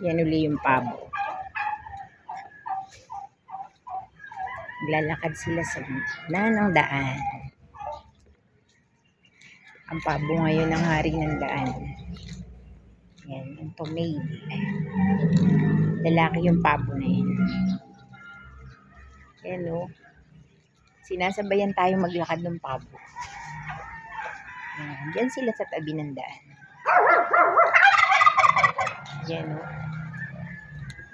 Yan uli yung pabo. Lalakad sila sa gitna ng daan. Ang pabo ngayon ang hari ng daan. Yan, yung tomato. Lalaki yung pabo na yan. Yan o. Sinasabayan tayo maglakad ng pabo. Yan, dyan sila sa tabi ng daan. Yan o.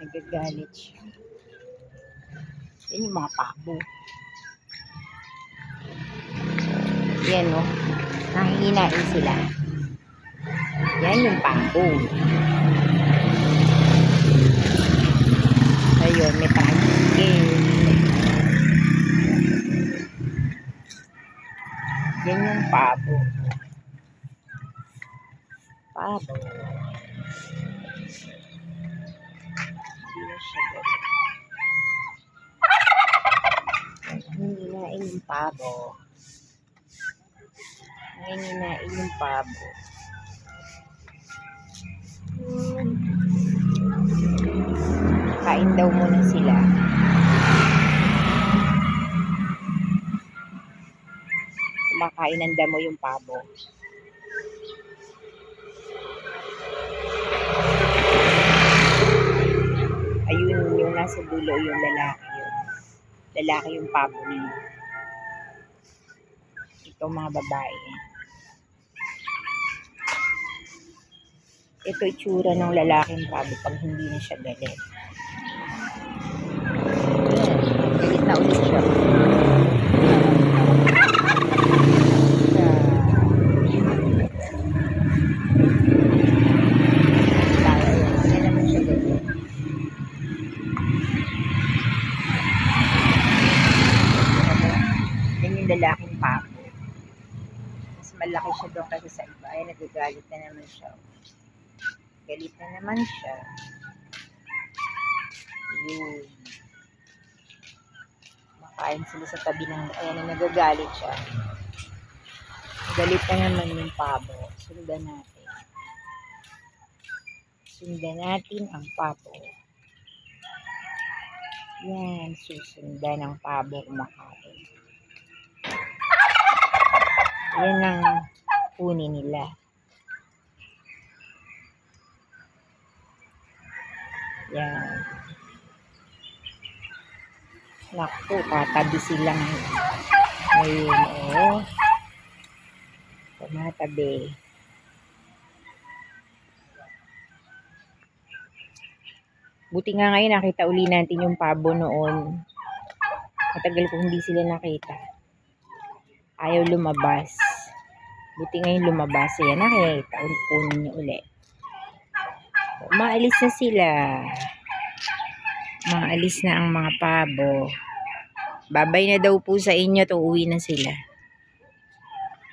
Nagagalit siya. Yan yung mga pabo. Yan o. Nangihinain sila. Yan yung pabo. Ayun, may pagiging. Yan yung pabo. Pabo. Hindi na siya galit. Nangihinain yung pabo. Nangihinain yung pabo. Kain daw muna sila. Kumakain ng damo yung pabo. Ayun yung nasa dulo yung lalaki yun. Lalaki yung pabo niya. Ito mga babae. Ito itsura ng lalaking pabo pag hindi na siya galit. Galit na ulit siya. Yan naman siya galit. Yan yung lalaking pabo. Mas malaki siya doon kasi sa iba. Ay, nagagalit na naman siya. Galit na naman siya. Yun. Makain sila sa tabi ng... Ayan, nagagalit siya. Galit na naman yung pabo. Sundan natin. Sundan natin ang pabo. Yan, susundan ang pabo kumakain. Yan ang kunin nila. Yan. Naku, katabi silang ayun, oh. Tumatabi. Buti nga ngayon nakita uli natin yung pabo noon. Matagal ko hindi sila nakita. Ayaw lumabas. Buti ngayon lumabas. Yan, nakita. Punin niya uli. Maalis na sila. Maalis na ang mga pabo. Babay na daw po sa inyo. Uwi na sila.